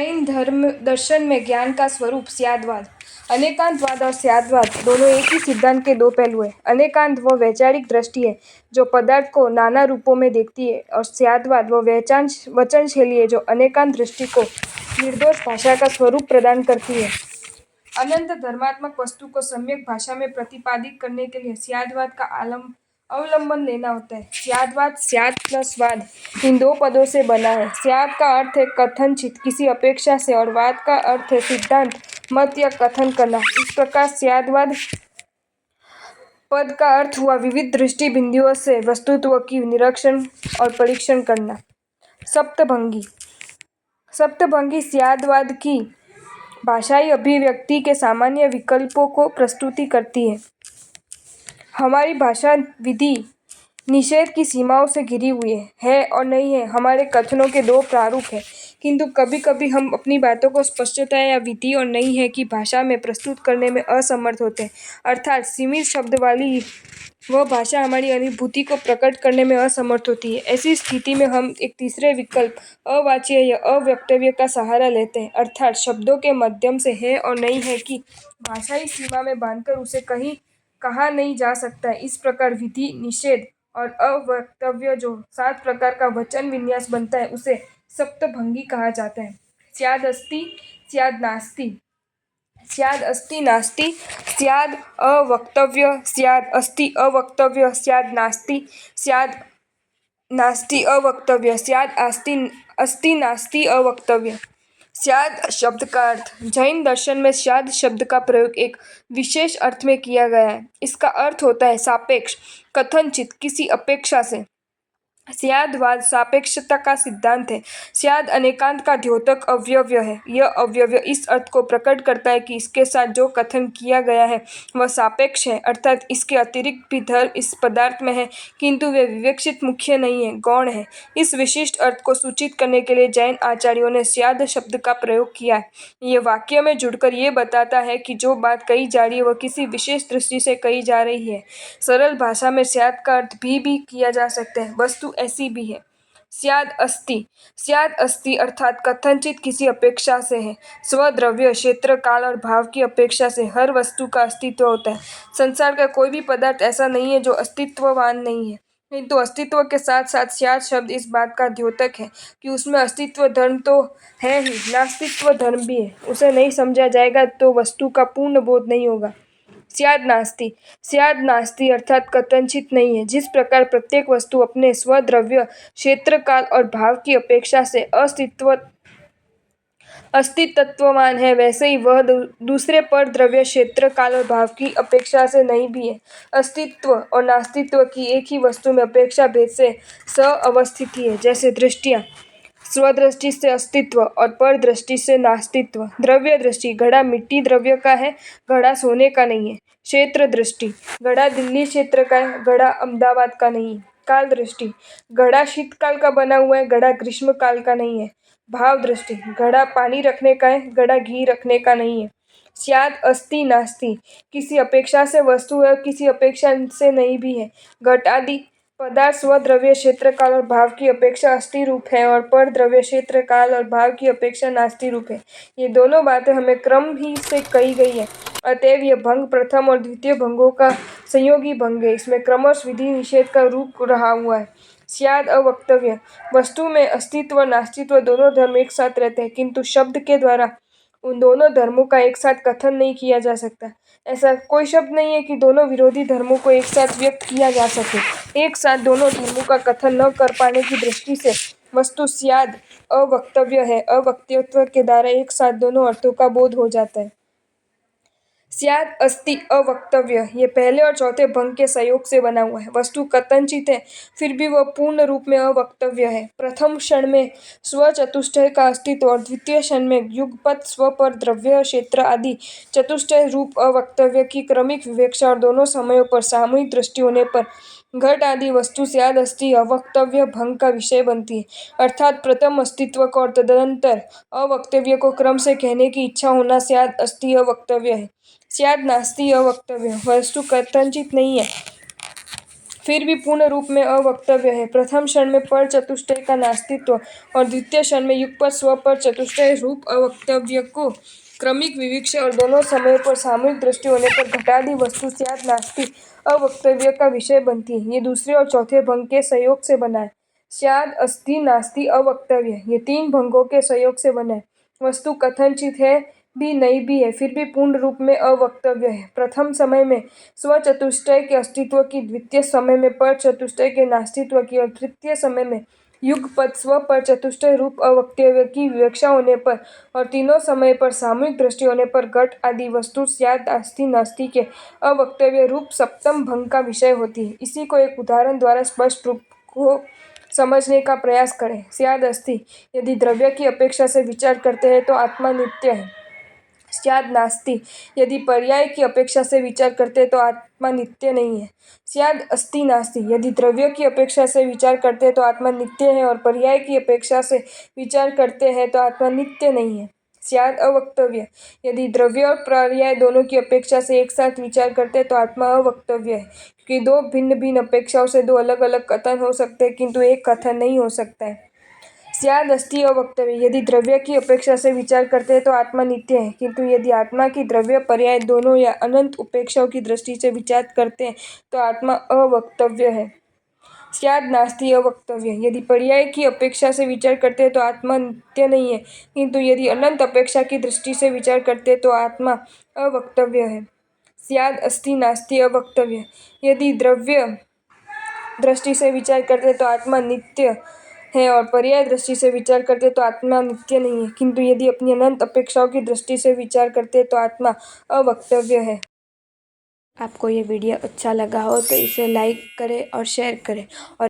जैन धर्म दर्शन में ज्ञान का स्वरूप स्यादवाद। अनेकांतवाद और स्यादवाद दोनों एक ही सिद्धांत के दो पहलू हैं। अनेकांत वह वैचारिक दृष्टि है जो पदार्थ को नाना रूपों में देखती है, और स्यादवाद वह वचन शैली है जो अनेकांत दृष्टि को निर्दोष भाषा का स्वरूप प्रदान करती है। अनंत धर्मात्मक वस्तु को सम्यक भाषा में प्रतिपादित करने के लिए स्यादवाद का अवलंबन लेना होता है। स्यादवाद स्याद प्लस वाद इन दो पदों से बना है। स्याद का अर्थ है कथनचित किसी अपेक्षा से, और वाद का अर्थ है सिद्धांत, मत या कथन करना। इस प्रकार स्यादवाद पद का अर्थ हुआ विविध दृष्टि बिंदुओं से वस्तुत्व की निरीक्षण और परीक्षण करना। सप्तभंगी। सप्तभंगी स्यादवाद की भाषाई अभिव्यक्ति के सामान्य विकल्पों को प्रस्तुति करती है। हमारी भाषा विधि निषेध की सीमाओं से घिरी हुई है और नहीं है। हमारे कथनों के दो प्रारूप हैं, किंतु कभी कभी हम अपनी बातों को स्पष्टता या विधि और नहीं है की भाषा में प्रस्तुत करने में असमर्थ होते हैं। अर्थात सीमित शब्द वाली वह भाषा हमारी अनुभूति को प्रकट करने में असमर्थ होती है। ऐसी स्थिति में हम एक तीसरे विकल्प अवाच्य या अव्यक्तव्य का सहारा लेते हैं, अर्थात शब्दों के माध्यम से है और नहीं है की भाषाई सीमा में बांधकर उसे कहीं कहा नहीं जा सकता है। इस प्रकार विधि, निषेध और अवक्तव्य जो 7 प्रकार का वचन विन्यास बनता है उसे सप्तभंगी कहा जाता है। स्याद अस्ति, स्याद नास्ति, स्याद अस्ति नास्ति, स्याद अवक्तव्य, स्याद अस्ति अवक्तव्य, स्याद नास्ति, स्याद नास्ति अवक्तव्य, स्याद अस्ति नास्ति अवक्तव्य। स्याद शब्द का अर्थ। जैन दर्शन में स्याद शब्द का प्रयोग एक विशेष अर्थ में किया गया है। इसका अर्थ होता है सापेक्ष, कथनचित किसी अपेक्षा से। स्यादवाद सापेक्षता का सिद्धांत है। स्याद अनेकांत का द्योतक अवयव है। यह अवयव इस अर्थ को प्रकट करता है कि इसके साथ जो कथन किया गया है वह सापेक्ष है, अर्थात इसके अतिरिक्त भी धर्म इस पदार्थ में है, किंतु वे विवेक्षित मुख्य नहीं है, गौण है। इस विशिष्ट अर्थ को सूचित करने के लिए जैन आचार्यों ने स्याद शब्द का प्रयोग किया है। यह वाक्य में जुड़कर ये बताता है कि जो बात कही जा रही है वह किसी विशेष दृष्टि से कही जा रही है। सरल भाषा में स्याद का अर्थ भी किया जा सकता है, वस्तु ऐसी भी है। स्याद अस्ति। स्याद अस्ति अर्थात कथनचित किसी अपेक्षा से है। स्वद्रव्य, क्षेत्र, काल और भाव की अपेक्षा से हर वस्तु का अस्तित्व होता है। संसार का कोई भी पदार्थ ऐसा नहीं है जो अस्तित्ववान नहीं है, किंतु अस्तित्व के साथ साथ स्याद शब्द इस बात का द्योतक है कि उसमें अस्तित्व धर्म तो है ही, नास्तित्व धर्म भी है। उसे नहीं समझा जाएगा तो वस्तु का पूर्ण बोध नहीं होगा। स्याद नास्ति। स्याद नास्ति अर्थात कथनचित नहीं है। जिस प्रकार प्रत्येक वस्तु अपने स्वद्रव्य, क्षेत्र, काल और भाव की अपेक्षा से अस्तित्ववान है, वैसे ही वह दूसरे पर द्रव्य, क्षेत्र, काल और भाव की अपेक्षा से नहीं भी है। अस्तित्व और नास्तित्व की एक ही वस्तु में अपेक्षा भेद से सह-अवस्थिति है। जैसे दृष्टियाँ, स्वदृष्टि से अस्तित्व और पर दृष्टि से नास्तित्व। द्रव्य दृष्टि, घड़ा मिट्टी द्रव्य का है, घड़ा सोने का नहीं है। क्षेत्र दृष्टि, घड़ा दिल्ली क्षेत्र का है, घड़ा अहमदाबाद का नहीं है। काल दृष्टि, घड़ा शीतकाल का बना हुआ है, घड़ा ग्रीष्म काल का नहीं है। भाव दृष्टि, घड़ा पानी रखने का है, घड़ा घी रखने का नहीं है। स्याद अस्ति नास्ति, किसी अपेक्षा से वस्तु है और किसी अपेक्षा से नहीं भी है। घट आदि पदार्थ स्वद्रव्य, क्षेत्र, काल और भाव की अपेक्षा अस्थि रूप है और पर द्रव्य, क्षेत्र, काल और भाव की अपेक्षा नास्ति रूप है। ये दोनों बातें हमें क्रम ही से कही गई है, अतएव यह भंग प्रथम और द्वितीय भंगों का संयोगी भंग है। इसमें क्रमश विधि निषेध का रूप रहा हुआ है। स्याद अवक्तव्य, वस्तु में अस्तित्व नास्तित्व दोनों धर्म एक साथ रहते हैं, किंतु शब्द के द्वारा उन दोनों धर्मों का एक साथ कथन नहीं किया जा सकता। ऐसा कोई शब्द नहीं है कि दोनों विरोधी धर्मों को एक साथ व्यक्त किया जा सके। एक साथ दोनों धर्मों का कथन न कर पाने की दृष्टि से वस्तु स्याद अवक्तव्य है। अवक्तव्य के द्वारा एक साथ दोनों अर्थों का बोध हो जाता है। स्याद अस्ति अवक्तव्य ये पहले और चौथे भंग के सहयोग से बना हुआ है। वस्तु कथनचित है, फिर भी वह पूर्ण रूप में अवक्तव्य है। प्रथम क्षण में स्व चतुष्टय का अस्तित्व और द्वितीय क्षण में युगपत, स्व पर द्रव्य, क्षेत्र आदि चतुष्टय रूप अवक्तव्य की क्रमिक विवेक्षा और दोनों समयों पर सामूहिक दृष्टि होने पर घट आदि वस्तु स्याद अस्ति अवक्तव्य भंग का विषय बनती है। अर्थात प्रथम अस्तित्व को और तदनंतर अवक्तव्य को क्रम से कहने की इच्छा होना स्याद अस्ति अवक्तव्य है। स्याद नास्ति अवक्तव्य, वस्तु कथनचित नहीं है, फिर भी पूर्ण रूप में अवक्तव्य है। प्रथम क्षण में पर चतुष्टय का नास्तित्व और द्वितीय क्षण में युगपत स्वपर चतुष्टय रूप अवक्तव्य को क्रमिक विवेक्ष्य और दोनों समयों पर सामूहिक दृष्टि होने पर घटादि वस्तु स्यात् नास्ति अवक्तव्य का विषय बनती है। ये दूसरे और चौथे भंग के संयोग से बना है। स्याद् अस्ति नास्ति अवक्तव्य, ये तीन भंगों के संयोग से बना है। वस्तु कथनचित है भी नहीं भी है, फिर भी पूर्ण रूप में अवक्तव्य है। प्रथम समय में स्वचतुष्टय के अस्तित्व की, द्वितीय समय में पर चतुष्टय के नास्तित्व की और तृतीय समय में युगपत स्व पर चतुष्टय रूप अवक्तव्य की विवक्षा होने पर और तीनों समय पर सामूहिक दृष्टि होने पर घट आदि वस्तु स्यात् अस्ति नास्ति के अवक्तव्य रूप सप्तम भंग का विषय होती है। इसी को एक उदाहरण द्वारा स्पष्ट रूप को समझने का प्रयास करें। स्याद् अस्ति, यदि द्रव्य की अपेक्षा से विचार करते हैं तो आत्मा नित्य है। स्याद् नास्ति, यदि पर्याय की अपेक्षा से विचार करते हैं तो आत्मा नित्य नहीं है। स्याद् अस्ति नास्ति, यदि द्रव्य की अपेक्षा से विचार करते हैं तो आत्मा नित्य है और पर्याय की अपेक्षा से विचार करते हैं तो आत्मा नित्य नहीं है। स्याद् अवक्तव्य, यदि द्रव्य और पर्याय दोनों की अपेक्षा से एक साथ विचार करते हैं तो आत्मा अवक्तव्य है, क्योंकि दो भिन्न भिन्न अपेक्षाओं से दो अलग अलग कथन हो सकते हैं किंतु एक कथन नहीं हो सकता है। स्याद् अस्ति अवक्तव्य, यदि द्रव्य की अपेक्षा से विचार करते हैं तो आत्मा नित्य है, किंतु यदि आत्मा की द्रव्य पर्याय दोनों या अनंत उपेक्षाओं की दृष्टि से विचार करते हैं तो आत्मा अवक्तव्य है। स्याद् नास्ति अवक्तव्य, यदि पर्याय की अपेक्षा से विचार करते हैं तो आत्मा नित्य नहीं है, किंतु यदि अनंत अपेक्षा की दृष्टि से विचार करते हैं तो आत्मा अवक्तव्य है। स्याद् अस्ति नास्ति अवक्तव्य, यदि द्रव्य दृष्टि से विचार करते हैं तो आत्मा नित्य है और पर्याय दृष्टि से विचार करते हैं तो आत्मा नित्य नहीं है, किंतु यदि अपनी अनंत अपेक्षाओं की दृष्टि से विचार करते हैं तो आत्मा अवक्तव्य है। आपको ये वीडियो अच्छा लगा हो तो इसे लाइक करें और शेयर करें और